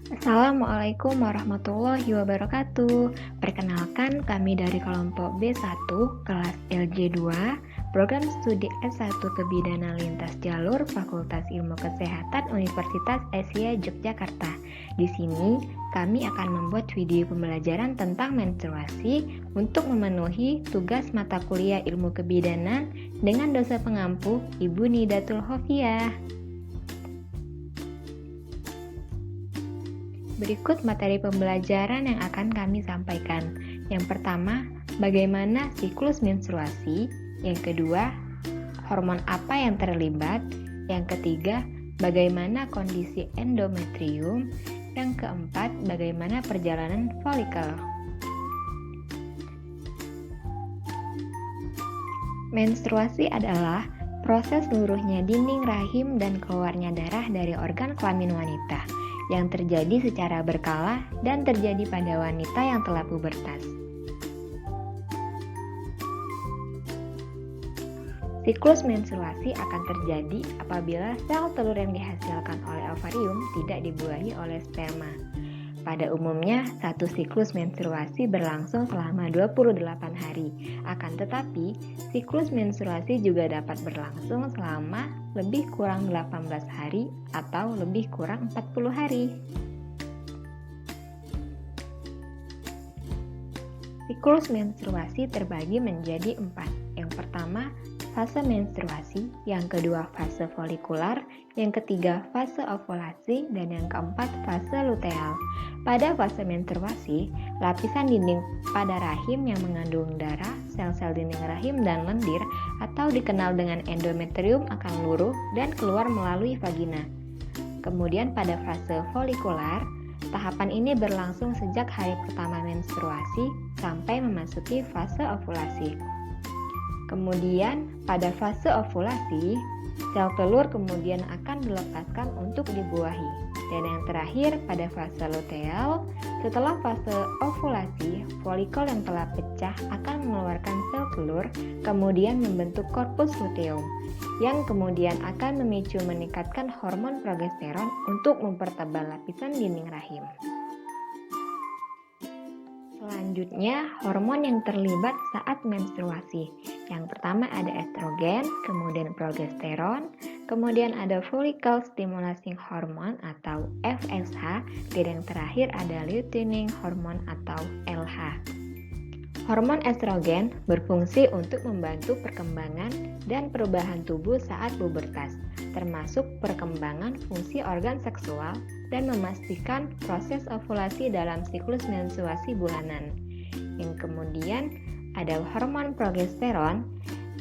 Assalamualaikum warahmatullahi wabarakatuh. Perkenalkan, kami dari kelompok B1 kelas LJ2 Program Studi S1 Kebidanan Lintas Jalur Fakultas Ilmu Kesehatan Universitas Asia Yogyakarta. Di sini kami akan membuat video pembelajaran tentang menstruasi untuk memenuhi tugas mata kuliah Ilmu Kebidanan dengan dosen pengampu Ibu Nidatul Hofiah. Berikut materi pembelajaran yang akan kami sampaikan. Yang pertama, bagaimana siklus menstruasi. Yang kedua, hormon apa yang terlibat. Yang ketiga, bagaimana kondisi endometrium. Yang keempat, bagaimana perjalanan folikel. Menstruasi adalah proses luruhnya dinding rahim dan keluarnya darah dari organ kelamin wanita yang terjadi secara berkala dan terjadi pada wanita yang telah pubertas. Siklus menstruasi akan terjadi apabila sel telur yang dihasilkan oleh ovarium tidak dibuahi oleh sperma. Pada umumnya, satu siklus menstruasi berlangsung selama 28 hari. Akan tetapi, siklus menstruasi juga dapat berlangsung selama lebih kurang 18 hari atau lebih kurang 40 hari. Siklus menstruasi terbagi menjadi 4. Yang pertama, fase menstruasi, yang kedua fase folikular, yang ketiga fase ovulasi, dan yang keempat fase luteal. Pada fase menstruasi, lapisan dinding pada rahim yang mengandung darah, sel-sel dinding rahim dan lendir atau dikenal dengan endometrium akan luruh dan keluar melalui vagina. Kemudian pada fase folikular, tahapan ini berlangsung sejak hari pertama menstruasi sampai memasuki fase ovulasi. Kemudian pada fase ovulasi, sel telur kemudian akan dilepaskan untuk dibuahi. Dan yang terakhir pada fase luteal, setelah fase ovulasi, folikel yang telah pecah akan mengeluarkan sel telur, kemudian membentuk korpus luteum, yang kemudian akan memicu meningkatkan hormon progesteron untuk mempertebal lapisan dinding rahim. Selanjutnya, hormon yang terlibat saat menstruasi. Yang pertama ada estrogen, kemudian progesteron, kemudian ada follicle stimulating hormone atau FSH, dan yang terakhir ada luteinizing hormone atau LH. Hormon estrogen berfungsi untuk membantu perkembangan dan perubahan tubuh saat pubertas, termasuk perkembangan fungsi organ seksual dan memastikan proses ovulasi dalam siklus menstruasi bulanan. Yang kemudian ada hormon progesteron.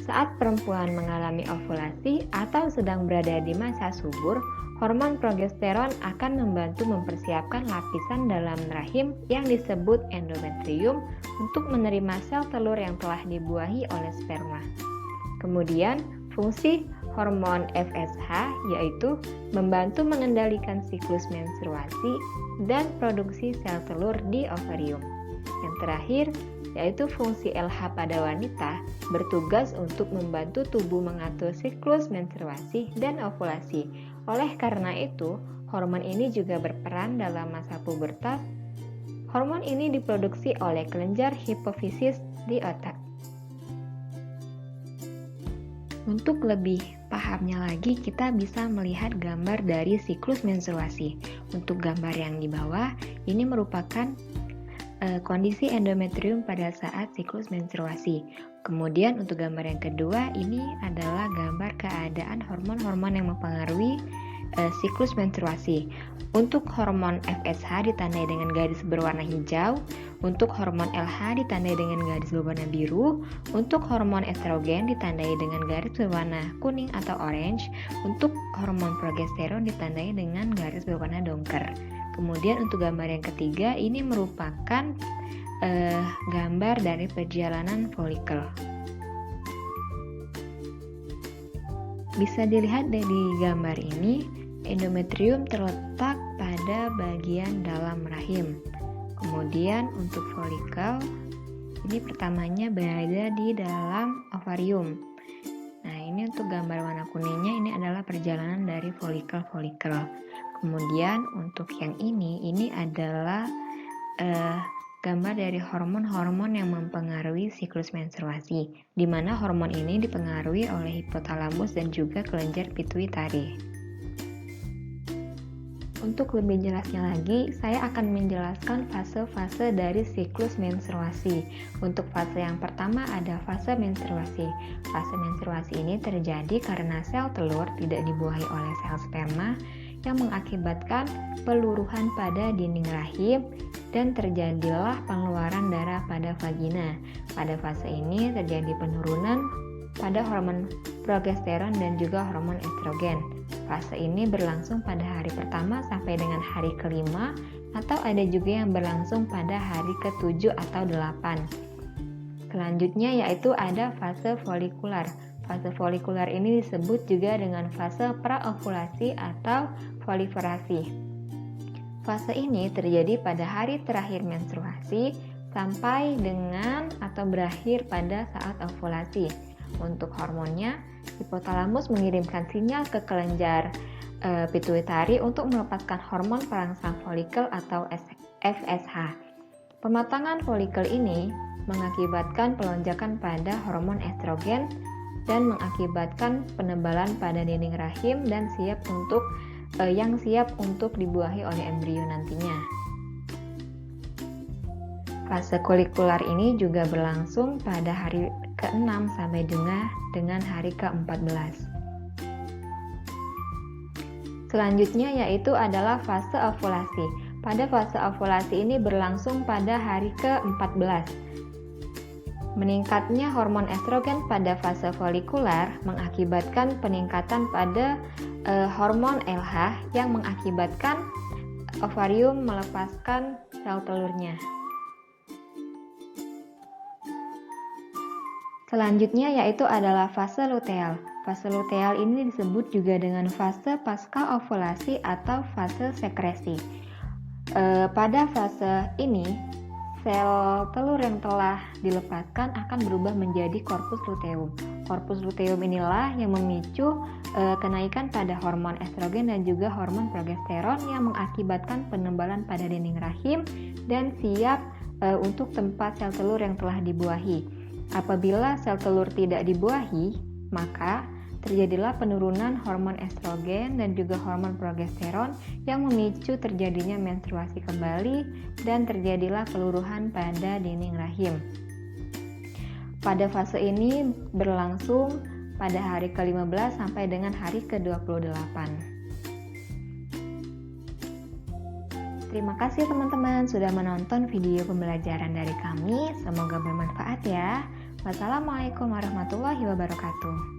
Saat perempuan mengalami ovulasi atau sedang berada di masa subur, hormon progesteron akan membantu mempersiapkan lapisan dalam rahim yang disebut endometrium untuk menerima sel telur yang telah dibuahi oleh sperma. Kemudian, fungsi hormon FSH yaitu membantu mengendalikan siklus menstruasi dan produksi sel telur di ovarium. Yang terakhir, yaitu fungsi LH pada wanita bertugas untuk membantu tubuh mengatur siklus menstruasi dan ovulasi. Oleh karena itu, hormon ini juga berperan dalam masa pubertas. Hormon ini diproduksi oleh kelenjar hipofisis di otak. Untuk lebih pahamnya lagi, kita bisa melihat gambar dari siklus menstruasi. Untuk gambar yang di bawah, ini merupakan kondisi endometrium pada saat siklus menstruasi. Kemudian untuk gambar yang kedua, ini adalah gambar keadaan hormon-hormon yang mempengaruhi siklus menstruasi. Untuk hormon FSH ditandai dengan garis berwarna hijau, untuk hormon LH ditandai dengan garis berwarna biru, untuk hormon estrogen ditandai dengan garis berwarna kuning atau orange, untuk hormon progesteron ditandai dengan garis berwarna dongker. Kemudian untuk gambar yang ketiga, ini merupakan gambar dari perjalanan folikel. Bisa dilihat dari gambar ini, endometrium terletak pada bagian dalam rahim. Kemudian untuk folikel, ini pertamanya berada di dalam ovarium. Nah, ini untuk gambar warna kuningnya, ini adalah perjalanan dari folikel-folikel. Kemudian untuk yang ini adalah gambar dari hormon-hormon yang mempengaruhi siklus menstruasi, di mana hormon ini dipengaruhi oleh hipotalamus dan juga kelenjar pituitari. Untuk lebih jelasnya lagi, saya akan menjelaskan fase-fase dari siklus menstruasi. Untuk fase yang pertama ada fase menstruasi. Fase menstruasi ini terjadi karena sel telur tidak dibuahi oleh sel sperma yang mengakibatkan peluruhan pada dinding rahim dan terjadilah pengeluaran darah pada vagina. Pada fase ini terjadi penurunan pada hormon progesteron dan juga hormon estrogen. Fase ini berlangsung pada hari pertama sampai dengan hari kelima, atau ada juga yang berlangsung pada hari ke-7 atau 8. Selanjutnya yaitu ada fase folikular. Fase folikular ini disebut juga dengan fase praovulasi atau proliferasi. Fase ini terjadi pada hari terakhir menstruasi sampai dengan atau berakhir pada saat ovulasi. Untuk hormonnya, hipotalamus mengirimkan sinyal ke kelenjar pituitari untuk melepaskan hormon perangsang folikel atau FSH. Pematangan folikel ini mengakibatkan pelonjakan pada hormon estrogen dan mengakibatkan penebalan pada dinding rahim dan siap untuk dibuahi oleh embrio nantinya. Fase folikular ini juga berlangsung pada hari ke-6 sampai dengan hari ke-14. Selanjutnya yaitu adalah fase ovulasi. Pada fase ovulasi ini berlangsung pada hari ke-14. Meningkatnya hormon estrogen pada fase folikular mengakibatkan peningkatan pada hormon LH yang mengakibatkan ovarium melepaskan sel telurnya. Selanjutnya yaitu adalah fase luteal. Fase luteal ini disebut juga dengan fase pasca ovulasi atau fase sekresi. Pada fase ini, sel telur yang telah dilepaskan akan berubah menjadi korpus luteum. Korpus luteum inilah yang memicu kenaikan pada hormon estrogen dan juga hormon progesteron yang mengakibatkan penebalan pada dinding rahim dan siap untuk tempat sel telur yang telah dibuahi. Apabila sel telur tidak dibuahi, maka terjadilah penurunan hormon estrogen dan juga hormon progesteron yang memicu terjadinya menstruasi kembali dan terjadilah peluruhan pada dinding rahim. Pada fase ini berlangsung pada hari ke-15 sampai dengan hari ke-28. Terima kasih teman-teman sudah menonton video pembelajaran dari kami. Semoga bermanfaat ya. Wassalamualaikum warahmatullahi wabarakatuh.